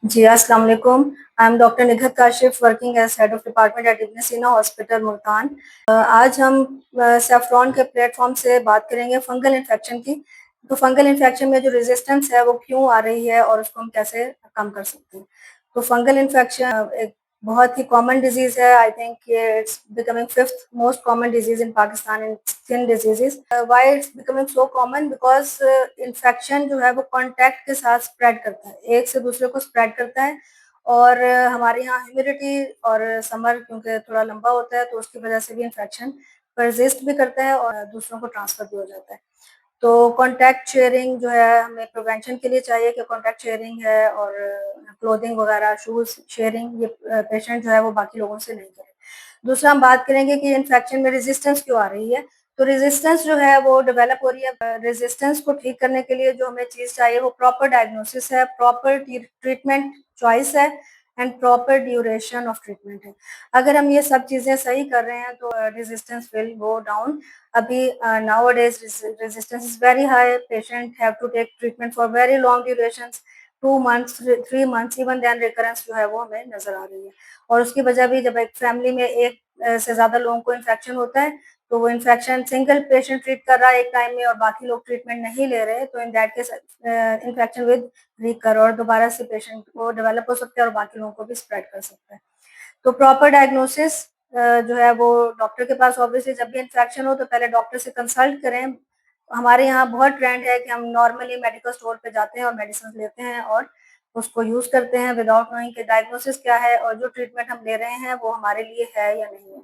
जी, अस्सलाम वालेकुम। आई am doctor Nighat Kashif working as head of department at Ibn Sina hospital Multan. आज हम सैफ्रॉन के प्लेटफ़ॉर्म से बात करेंगे फंगल इन्फेक्शन की। तो फंगल इन्फेक्शन में जो रेजिस्टेंस है वो क्यों आ रही है और उसको हम कैसे कम कर सकते हैं। तो फंगल इन्फेक्शन एक बहुत ही कॉमन डिज़ीज़ है। I think it's becoming 5th most common disease in Pakistan in skin diseases. Why it's becoming so common because infection जो है वो कॉन्टैक्ट के साथ स्प्रेड करता है, एक से दूसरे को स्प्रेड करता है। और हमारे यहाँ ह्यूमिडिटी और समर क्योंकि थोड़ा लंबा होता है तो उसकी वजह से भी इन्फेक्शन परसिस्ट भी करता है और दूसरों को ट्रांसफ़र भी हो जाता है। तो कॉन्टैक्ट शेयरिंग जो है हमें प्रिवेंशन के लिए चाहिए कि कॉन्टैक्ट शेयरिंग है और क्लोथिंग वगैरह शूज़ शेयरिंग ये पेशेंट जो है वो बाकी लोगों से नहीं करे। दूसरा हम बात करेंगे कि इन्फेक्शन में रेजिस्टेंस क्यों आ रही है। तो रेजिस्टेंस जो है वो डेवलप हो रही है। रेजिस्टेंस को ठीक करने के लिए जो हमें चीज़ चाहिए वो प्रॉपर डायग्नोसिस है, प्रॉपर ट्रीटमेंट चॉइस है and proper duration of treatment है। अगर हम ये सब चीज़ें सही कर रहे हैं तो रेजिस्टेंस विल गो डाउन। अभी nowadays resistance is very high, patient have to take treatment for very long durations, 2 months, 3 months, even then recurrence जो है वो हमें नज़र आ रही है। और उसकी वजह भी जब एक फैमिली में एक से ज़्यादा लोगों को इन्फेक्शन होता है, तो वो इन्फेक्शन सिंगल पेशेंट ट्रीट कर रहा है एक टाइम में और बाकी लोग ट्रीटमेंट नहीं ले रहे, तो in that case infection will recur और दोबारा से पेशेंट को डेवलप हो सकता है और बाकी लोगों को भी स्प्रेड कर सकता है। तो प्रॉपर डायग्नोसिस जो है वो डॉक्टर के पास ऑब्वियसली जब भी इन्फेक्शन हो तो पहले डॉक्टर से कंसल्ट करें। हमारे यहाँ बहुत ट्रेंड है कि हम नॉर्मली मेडिकल स्टोर पे जाते हैं और मेडिसिन लेते हैं और उसको यूज़ करते हैं विदाउट नोइंग कि डायग्नोसिस क्या है और जो ट्रीटमेंट हम ले रहे हैं वो हमारे लिए है या नहीं है।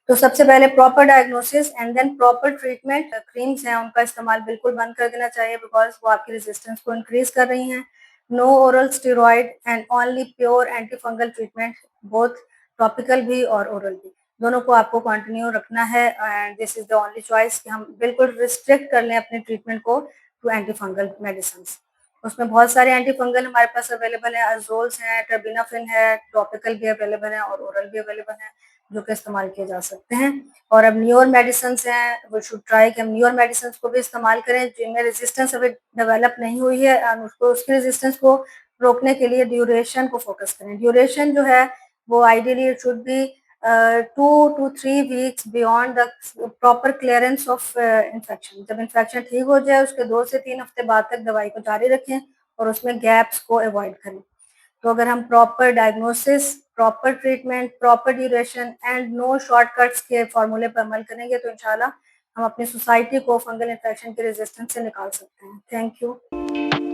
तो सबसे पहले proper diagnosis and then proper treatment. Creams हैं उनका इस्तेमाल बिल्कुल बंद कर देना चाहिए बिकॉज़ वो आपकी रेजिस्टेंस को इंक्रीज़ कर रही हैं। No oral steroid and only pure anti fungal treatment, both topical भी और ओरल भी। दोनों को आपको कंटिन्यू रखना है and this is the only choice कि हम बिल्कुल रिस्ट्रिक्ट कर लें अपने ट्रीटमेंट को टू एंटी फंगल मेडिसिन्स। उसमें बहुत सारे एंटी फंगल हमारे पास अवेलेबल हैं, अज़ोल्स हैं, टेर्बेनाफिन है, टॉपिकल भी अवेलेबल है और ओरल भी अवेलेबल है, जो कि इस्तेमाल किए जा सकते हैं। और अब न्यूअर मेडिसिन्स हैं, वी शुड ट्राई कि हम न्यूअर मेडिसिन्स को भी इस्तेमाल करें जिनमें रेजिस्टेंस अभी डेवलप नहीं हुई है और उसको उसकी रेजिस्टेंस को रोकने के लिए ड्यूरेशन को फोकस करें। ड्यूरेशन जो है वो ideally it should be 2 to 3 weeks beyond the proper clearance of infection. जब इन्फेक्शन ठीक हो जाए उसके 2 से 3 हफ्ते बाद तक दवाई को जारी रखें और उसमें गैप्स को अवॉइड करें। तो अगर हम proper diagnosis, proper treatment, proper duration and no shortcuts के फॉर्मूले पर अमल करेंगे तो इंशाल्लाह हम अपनी सोसाइटी को फंगल इन्फेक्शन के रेजिस्टेंस से निकाल सकते हैं। Thank you.